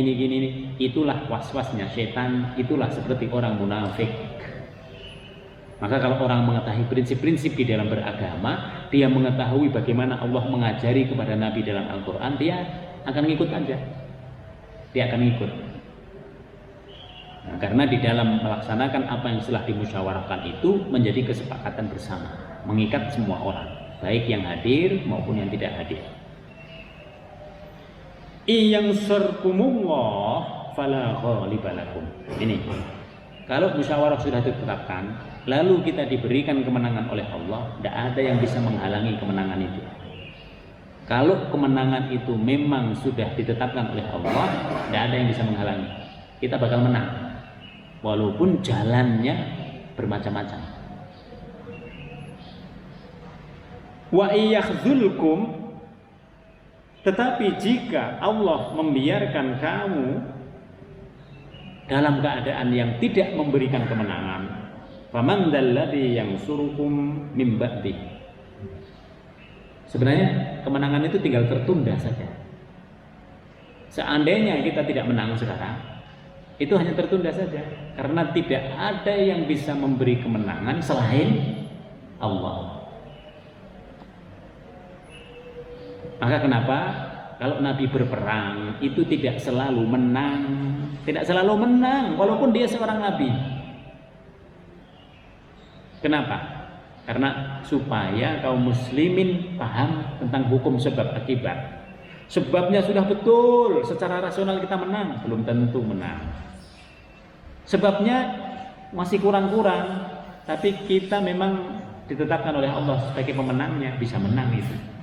Itulah was-wasnya setan, itulah seperti orang munafik. Maka kalau orang mengetahui prinsip-prinsip di dalam beragama, dia mengetahui bagaimana Allah mengajari kepada Nabi dalam Al-Quran, dia akan ngikut aja. Dia akan ngikut. Nah, karena di dalam melaksanakan apa yang telah dimusyawarahkan itu menjadi kesepakatan bersama, mengikat semua orang, baik yang hadir maupun yang tidak hadir. Iyansarkumullah fala ghaliba lakum. Ini. Kalau musyawarah sudah ditetapkan, lalu kita diberikan kemenangan oleh Allah, tidak ada yang bisa menghalangi kemenangan itu. Kalau kemenangan itu memang sudah ditetapkan oleh Allah, tidak ada yang bisa menghalangi. Kita bakal menang, walaupun jalannya bermacam-macam. Wa iyakhzulkum, tetapi jika Allah membiarkan kamu dalam keadaan yang tidak memberikan kemenangan, faman dzalladzi yansurukum min ba'di. Sebenarnya kemenangan itu tinggal tertunda saja. Seandainya kita tidak menang sekarang, itu hanya tertunda saja, karena tidak ada yang bisa memberi kemenangan selain Allah. Maka kenapa kalau Nabi berperang itu tidak selalu menang, tidak selalu menang walaupun dia seorang Nabi. Kenapa? Karena supaya kaum muslimin paham tentang hukum sebab akibat. Sebabnya sudah betul, secara rasional kita menang, belum tentu menang. Sebabnya masih kurang-kurang, tapi kita memang ditetapkan oleh Allah sebagai pemenangnya, bisa menang itu.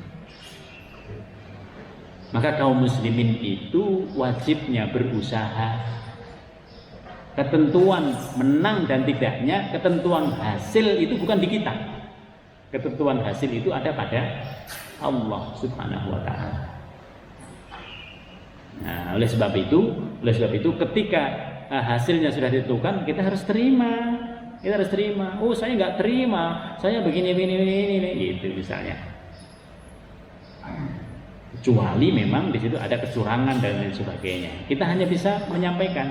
Maka kaum muslimin itu wajibnya berusaha. Ketentuan menang dan tidaknya, ketentuan hasil itu bukan di kita. Ketentuan hasil itu ada pada Allah Subhanahu wa taala. Nah, oleh sebab itu ketika hasilnya sudah ditentukan, kita harus terima. Kita harus terima. Oh, saya nggak terima, saya begini gitu misalnya. Kecuali memang di situ ada kecurangan dan lain sebagainya. Kita hanya bisa menyampaikan,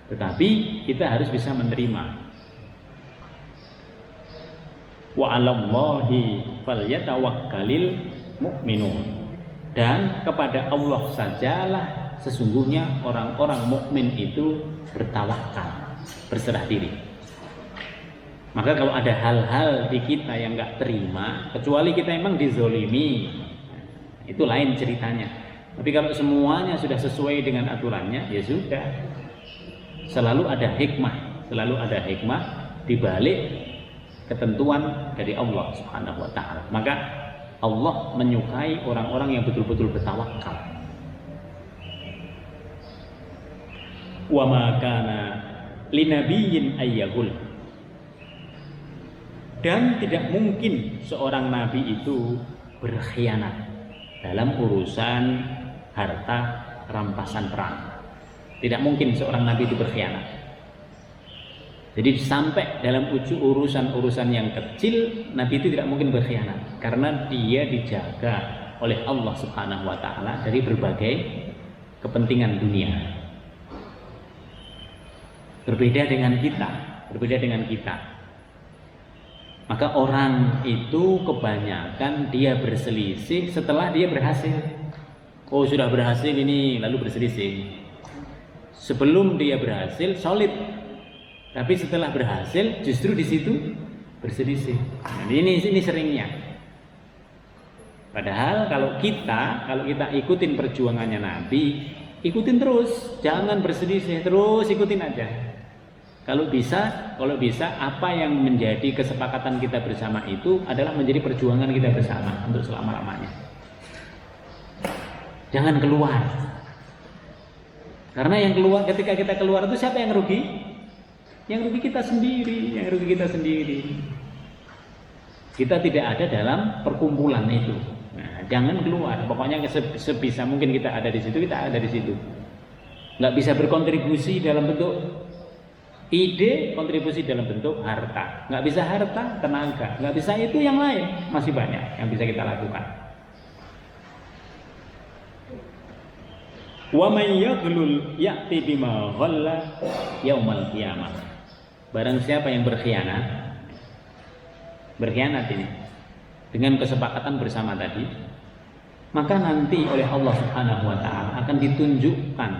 tetapi kita harus bisa menerima. Wa 'alallahi falyatawakkalul mu'minun. Dan kepada Allah sajalah sesungguhnya orang-orang mukmin itu bertawakal, berserah diri. Maka kalau ada hal-hal di kita yang nggak terima, kecuali kita emang dizolimi, itu lain ceritanya. Tapi kalau semuanya sudah sesuai dengan aturannya, ya sudah. Selalu ada hikmah di balik ketentuan dari Allah Subhanahu wa taala. Maka Allah menyukai orang-orang yang betul-betul bertawakal. Wa ma kana linabiyyin ayyahul. Dan tidak mungkin seorang nabi itu berkhianat dalam urusan harta rampasan perang. Tidak mungkin seorang nabi itu berkhianat. Jadi sampai dalam urusan-urusan yang kecil, nabi itu tidak mungkin berkhianat, karena dia dijaga oleh Allah Subhanahu wa taala dari berbagai kepentingan dunia. Berbeda dengan kita. Maka orang itu kebanyakan dia berselisih setelah dia berhasil. Oh, sudah berhasil ini lalu berselisih. Sebelum dia berhasil solid, tapi setelah berhasil justru di situ berselisih. Nah, ini seringnya. Padahal kalau kita ikutin perjuangannya Nabi, ikutin terus, jangan berselisih, terus ikutin aja. Kalau bisa apa yang menjadi kesepakatan kita bersama itu adalah menjadi perjuangan kita bersama untuk selama-lamanya. Jangan keluar. Karena ketika kita keluar itu siapa yang rugi? Yang rugi kita sendiri. Kita tidak ada dalam perkumpulan itu. Nah, jangan keluar. Pokoknya sebisa mungkin kita ada di situ, kita ada di situ. Nggak bisa berkontribusi dalam bentuk ide, kontribusi dalam bentuk harta. Nggak bisa harta, tenaga. Nggak bisa itu, yang lain masih banyak yang bisa kita lakukan. Wa may yaghlul ya'ti bima ghalla yaumal qiyamah. Barang siapa yang berkhianat ini dengan kesepakatan bersama tadi, maka nanti oleh Allah Subhanahu wa taala akan ditunjukkan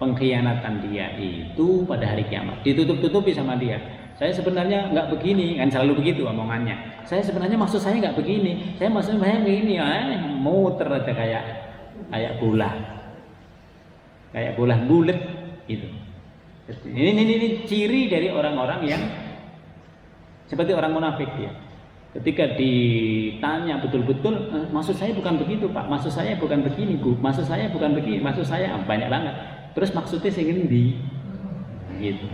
pengkhianatan dia itu pada hari kiamat, ditutup-tutupi sama dia. Saya sebenarnya nggak begini, kan selalu begitu omongannya. Saya sebenarnya maksud saya nggak begini, saya maksudnya begini, muter aja kayak bola bulat itu. Ini ciri dari orang-orang yang seperti orang munafik ya. Ketika ditanya betul-betul, maksud saya bukan begitu Pak, maksud saya bukan begini Bu, maksud saya bukan begini, maksud saya banyak banget. Terus maksudnya sing endi? Gitu.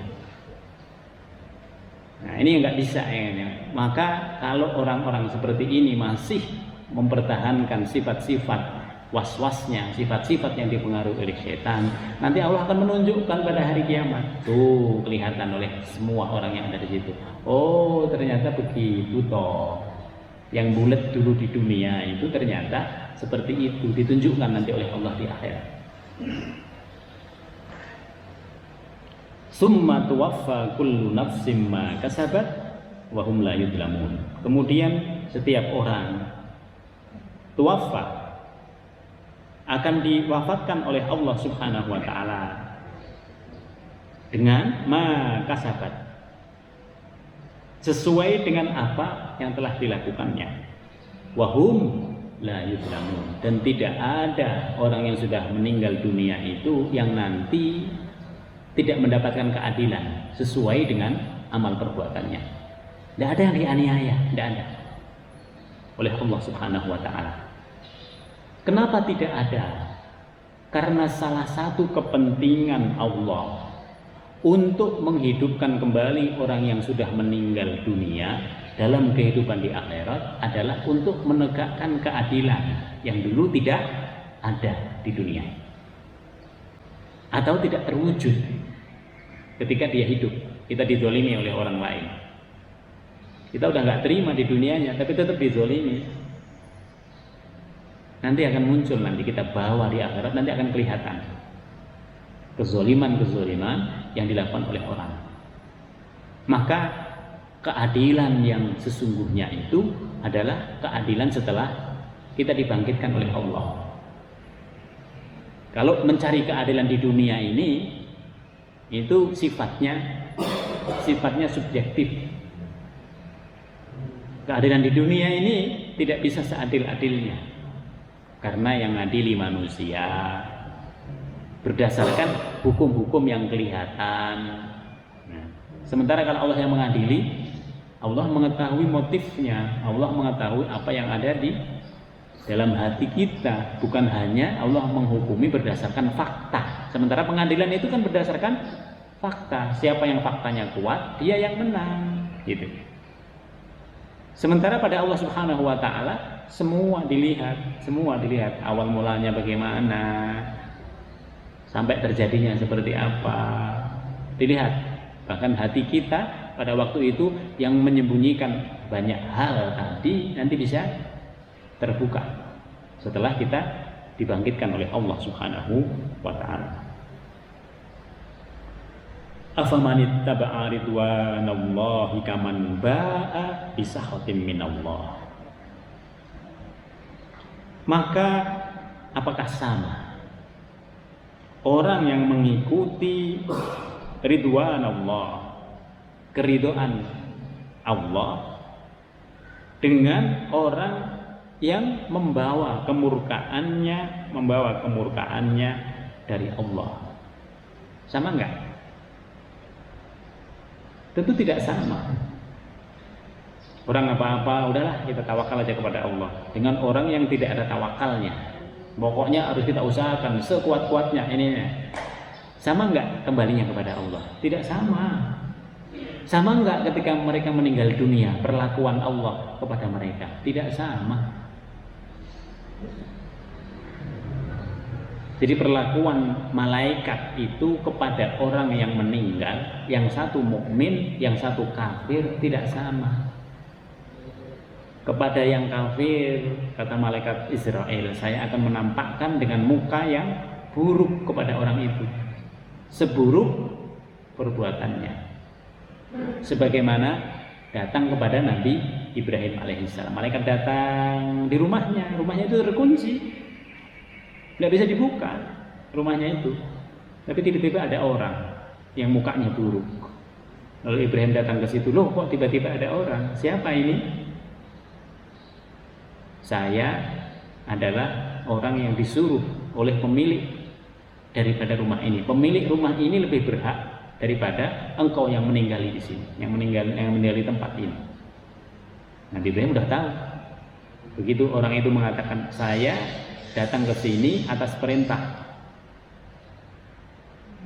Nah ini nggak bisa ya. Maka kalau orang-orang seperti ini masih mempertahankan sifat-sifat was-wasnya, sifat-sifat yang dipengaruhi oleh setan, nanti Allah akan menunjukkan pada hari kiamat. Tuh kelihatan oleh semua orang yang ada di situ. Oh ternyata begitu toh. Yang bulat dulu di dunia itu ternyata seperti itu, ditunjukkan nanti oleh Allah di akhirat. Summa tuwaffa kullu nafsim ma kasabat wa hum la yudlamun. Kemudian setiap orang tuwaffa akan diwafatkan oleh Allah Subhanahu wa taala dengan ma kasabat, sesuai dengan apa yang telah dilakukannya. Wa hum la yudlamun, dan tidak ada orang yang sudah meninggal dunia itu yang nanti tidak mendapatkan keadilan sesuai dengan amal perbuatannya. Tidak ada yang dianiaya, tidak ada oleh Allah Subhanahu wa taala. Kenapa tidak ada? Karena salah satu kepentingan Allah untuk menghidupkan kembali orang yang sudah meninggal dunia dalam kehidupan di akhirat adalah untuk menegakkan keadilan yang dulu tidak ada di dunia atau tidak terwujud ketika dia hidup. Kita dizolimi oleh orang lain, kita udah nggak terima di dunianya tapi tetap dizolimi. Nanti akan muncul, nanti kita bawa di akhirat, nanti akan kelihatan kezoliman yang dilakukan oleh orang. Maka keadilan yang sesungguhnya itu adalah keadilan setelah kita dibangkitkan oleh Allah. Kalau mencari keadilan di dunia ini itu sifatnya subjektif. Keadilan di dunia ini tidak bisa seadil-adilnya, karena yang ngadili manusia berdasarkan hukum-hukum yang kelihatan. Nah, sementara kalau Allah yang mengadili, Allah mengetahui motifnya, Allah mengetahui apa yang ada di dalam hati kita. Bukan hanya Allah menghukumi berdasarkan fakta. Sementara pengadilan itu kan berdasarkan fakta. Siapa yang faktanya kuat, dia yang menang, gitu. Sementara pada Allah Subhanahu wa taala semua dilihat awal mulanya bagaimana, sampai terjadinya seperti apa, dilihat. Bahkan hati kita pada waktu itu yang menyembunyikan banyak hal tadi nanti bisa terbuka setelah kita dibangkitkan oleh Allah Subhanahu wa taala. Afamanittaba'a ridwanallahi kaman ba'a bisakhatin minallah. Maka apakah sama orang yang mengikuti ridwan Allah, keridhaan Allah, dengan orang yang membawa kemurkaannya dari Allah? Sama enggak? Tentu tidak sama. Orang apa-apa, udahlah kita tawakal aja kepada Allah, dengan orang yang tidak ada tawakalnya, pokoknya harus kita usahakan sekuat-kuatnya ini. Sama enggak kembalinya kepada Allah? Tidak sama. Sama enggak ketika mereka meninggal dunia, perlakuan Allah kepada mereka? Tidak sama. Jadi perlakuan malaikat itu kepada orang yang meninggal, yang satu mukmin, yang satu kafir, tidak sama. Kepada yang kafir, kata malaikat Israel, saya akan menampakkan dengan muka yang buruk kepada orang itu, seburuk perbuatannya, sebagaimana datang kepada Nabi Ibrahim alaihissalam. Malaikat datang di rumahnya itu terkunci, tidak bisa dibuka rumahnya itu, tapi tiba-tiba ada orang yang mukanya buruk. Lalu Ibrahim datang ke situ, loh kok tiba-tiba ada orang? Siapa ini? Saya adalah orang yang disuruh oleh pemilik daripada rumah ini. Pemilik rumah ini lebih berhak daripada engkau yang meninggali di sini, yang meninggal di tempat ini. Nabi Ibrahim udah tahu. Begitu orang itu mengatakan, saya datang ke sini atas perintah.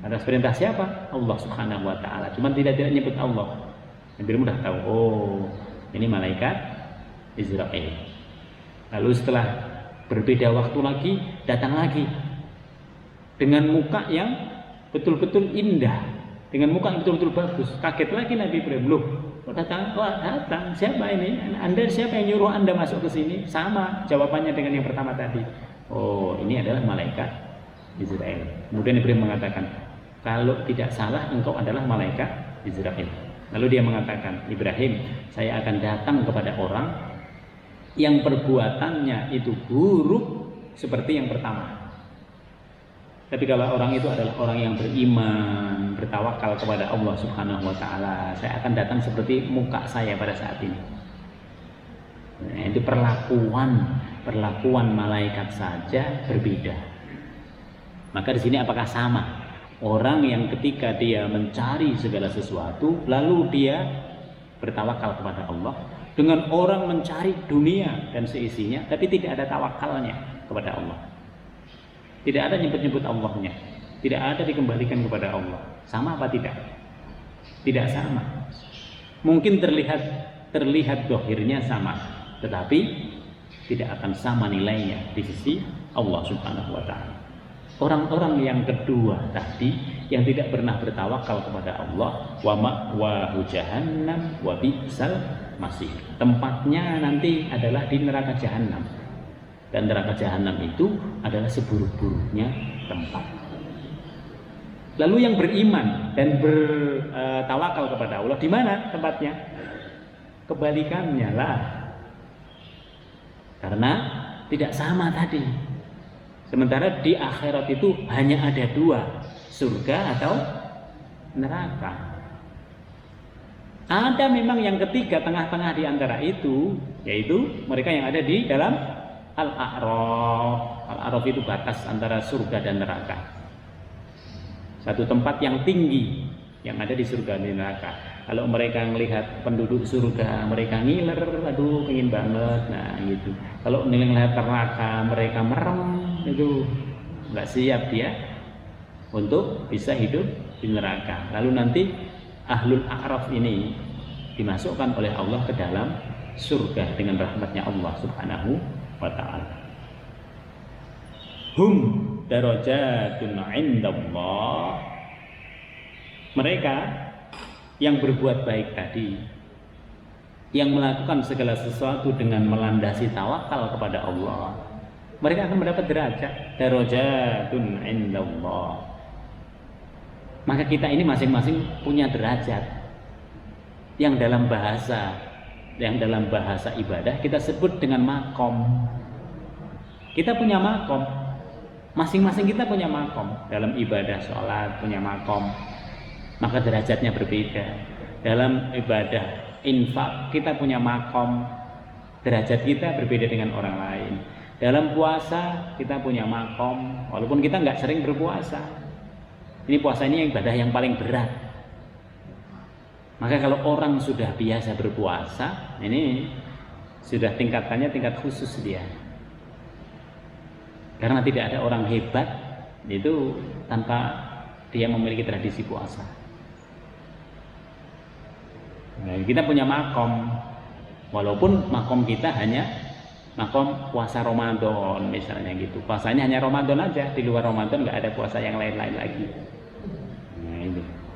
Atas perintah siapa? Allah Subhanahu wa taala. Cuman tidak nyebut Allah. Nabi Ibrahim udah tahu, oh, ini malaikat Israel. Lalu setelah berbeda waktu lagi, datang lagi dengan muka yang betul-betul indah, dengan muka yang betul-betul bagus. Kaget lagi Nabi Ibrahim, loh, datang, siapa ini? Anda siapa yang nyuruh Anda masuk ke sini? Sama jawabannya dengan yang pertama tadi. Oh, ini adalah malaikat Israel. Kemudian Ibrahim mengatakan, kalau tidak salah engkau adalah malaikat Israel. Lalu dia mengatakan, Ibrahim, saya akan datang kepada orang yang perbuatannya itu buruk seperti yang pertama. Tapi kalau orang itu adalah orang yang beriman, bertawakal kepada Allah Subhanahu wa taala, saya akan datang seperti muka saya pada saat ini. Nah, itu perlakuan malaikat saja berbeda. Maka di sini apakah sama? Orang yang ketika dia mencari segala sesuatu lalu dia bertawakal kepada Allah, dengan orang mencari dunia dan seisinya tapi tidak ada tawakalnya kepada Allah. Tidak ada nyebut-nyebut Allahnya, tidak ada dikembalikan kepada Allah. Sama apa tidak? Tidak sama. Mungkin terlihat dohirnya sama, tetapi tidak akan sama nilainya di sisi Allah Subhanahu wa taala. Orang-orang yang kedua tadi yang tidak pernah bertawakal kepada Allah, wa ma'wahu jahannam wa bi'sal masir. Tempatnya nanti adalah di neraka jahanam. Dan neraka jahanam itu adalah seburuk-buruknya tempat. Lalu yang beriman dan bertawakal kepada Allah, di mana tempatnya? Kebalikannya lah. Karena tidak sama tadi. Sementara di akhirat itu hanya ada dua, surga atau neraka. Ada memang yang ketiga, tengah-tengah di antara itu, yaitu mereka yang ada di dalam Al-A'raf. Al-A'raf itu batas antara surga dan neraka. Satu tempat yang tinggi yang ada di surga dan neraka. Kalau mereka melihat penduduk surga, mereka ngiler, aduh pengen banget, nah gitu. Kalau melihat neraka, mereka merem, itu nggak siap dia untuk bisa hidup di neraka. Lalu nanti Ahlul A'raf ini dimasukkan oleh Allah ke dalam surga dengan rahmatnya Allah Subhanahu wa ta'ala. Hum darajatun indallah. Mereka yang berbuat baik tadi, yang melakukan segala sesuatu dengan melandasi tawakal kepada Allah, mereka akan mendapat derajat darajatun indallah. Maka kita ini masing-masing punya derajat yang dalam bahasa ibadah kita sebut dengan makom. Kita punya makom, masing-masing kita punya makom. Dalam ibadah sholat punya makom, maka derajatnya berbeda. Dalam ibadah infak kita punya makom, derajat kita berbeda dengan orang lain. Dalam puasa kita punya makom, walaupun kita nggak sering berpuasa. Ini puasa ini ibadah yang paling berat. Maka kalau orang sudah biasa berpuasa, ini sudah tingkatannya tingkat khusus dia. Karena tidak ada orang hebat itu tanpa dia memiliki tradisi puasa. Nah, kita punya makom, walaupun makom kita hanya makom puasa Ramadan misalnya gitu. Puasanya hanya Ramadan aja, di luar Ramadan nggak ada puasa yang lain-lain lagi. Nah,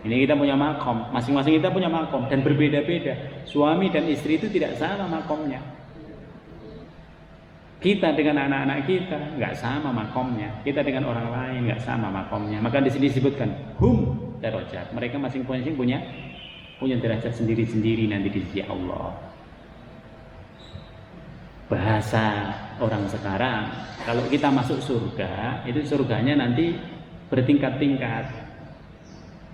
ini kita punya makom, masing-masing kita punya makom dan berbeda-beda. Suami dan istri itu tidak sama makomnya. Kita dengan anak-anak kita nggak sama makomnya. Kita dengan orang lain nggak sama makomnya. Maka di sini disebutkan hum darajat. Mereka masing-masing punya derajat sendiri-sendiri nanti di sisi Allah. Bahasa orang sekarang, kalau kita masuk surga, itu surganya nanti bertingkat-tingkat.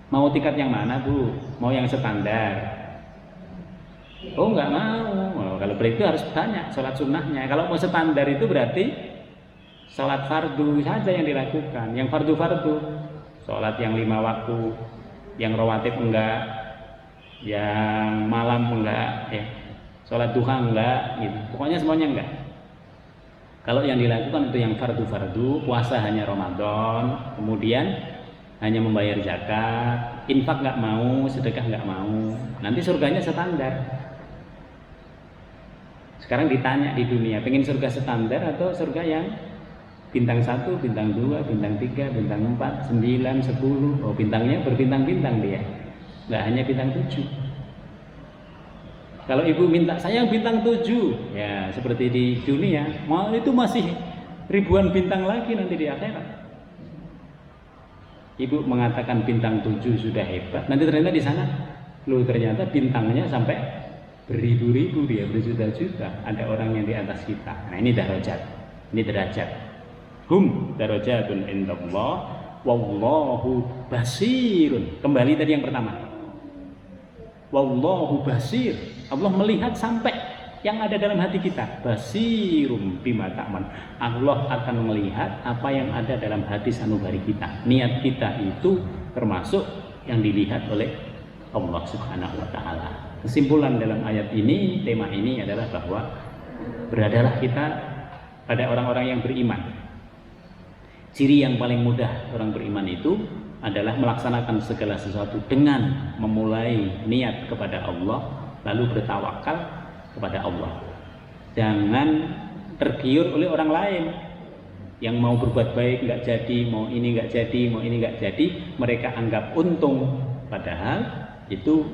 Mau tingkat yang mana, Bu? Mau yang standar? Oh, nggak mau. Oh, kalau begitu harus banyak sholat sunnahnya. Kalau mau standar itu berarti sholat fardu saja yang dilakukan. Yang fardu-fardu, sholat yang 5 waktu, yang rawatib enggak, yang malam enggak, ya, sholat duha enggak, gitu. Pokoknya semuanya enggak. Kalau yang dilakukan itu yang fardu-fardu, puasa hanya Ramadan, kemudian hanya membayar zakat, infak enggak mau, sedekah enggak mau, nanti surganya standar. Sekarang ditanya di dunia, pengen surga standar atau surga yang bintang 1, bintang 2, bintang 3, bintang 4, 9, 10. Oh, bintangnya berbintang-bintang dia, nggak hanya bintang 7. Kalau ibu minta saya bintang 7, ya seperti di dunia, mau itu masih ribuan bintang lagi nanti di akhirat. Ibu mengatakan bintang 7 sudah hebat, nanti ternyata di sana, loh ternyata bintangnya sampai beribu-ribu dia, berjuta-juta. Ada orang yang di atas kita. Nah ini darajat, ini derajat. Hum darajatun indallah wallahu basirun. Kembali tadi yang pertama, wallahu basir, Allah melihat sampai yang ada dalam hati kita. Basirum bima ta'man, Allah akan melihat apa yang ada dalam hati sanubari kita. Niat kita itu termasuk yang dilihat oleh Allah Subhanahu wa ta'ala. Kesimpulan dalam ayat ini, tema ini adalah bahwa beradalah kita pada orang-orang yang beriman. Ciri yang paling mudah orang beriman itu adalah melaksanakan segala sesuatu dengan memulai niat kepada Allah, lalu bertawakal kepada Allah. Jangan tergiur oleh orang lain yang mau berbuat baik nggak jadi, mau ini nggak jadi, mau ini nggak jadi, mereka anggap untung, padahal itu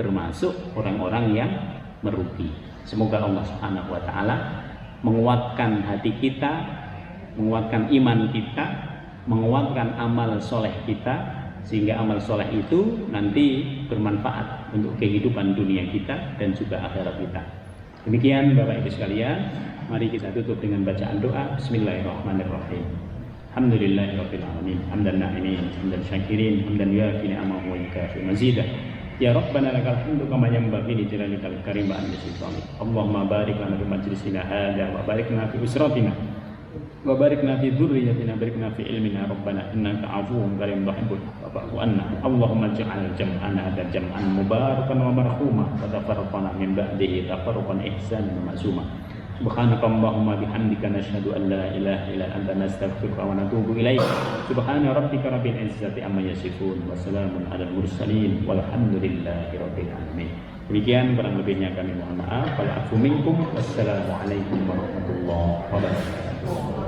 termasuk orang-orang yang merugi. Semoga Allah Subhanahu wa ta'ala menguatkan hati kita, menguatkan iman kita, menguatkan amal soleh kita, sehingga amal soleh itu nanti bermanfaat untuk kehidupan dunia kita dan juga akhirat kita. Demikian Bapak Ibu sekalian, mari kita tutup dengan bacaan doa. Bismillahirrahmanirrahim. Alhamdulillahirabbil alamin, hamdan na'imin, hamdan syakirin, hamdan yuafi ni'amahu wa yukafi mazidah. Ya Rabbana lakal hamdu kama yanbaghi li jalalikal karim wa anna sultanik. Allahumma barik lana fi majlisina hadza wa barik lana fi usratina wa barikna fi dzurriyyatina, barikna fi ilmina, rabbana innaka afuwwun karim tuhibbul fa'fu anna. Allahumma ij'al jam'ana hadzal jam'an mubarakan wa marhuma wa tafarraqana min ba'dihi tafarruqan ihsanan wa ma'suma. Subhanakallahumma bihamdika nasyhadu an la ilaha illa anta nastaghfiruka wa natubu ilaik. Subhana rabbika rabbil izzati amma yasifun wa salamun alal mursalin walhamdulillahi rabbil alamin. Demikian, kurang lebihnya kami mohon maaf. Wal afu minkum. Wassalamualaikum warahmatullahi wabarakatuh.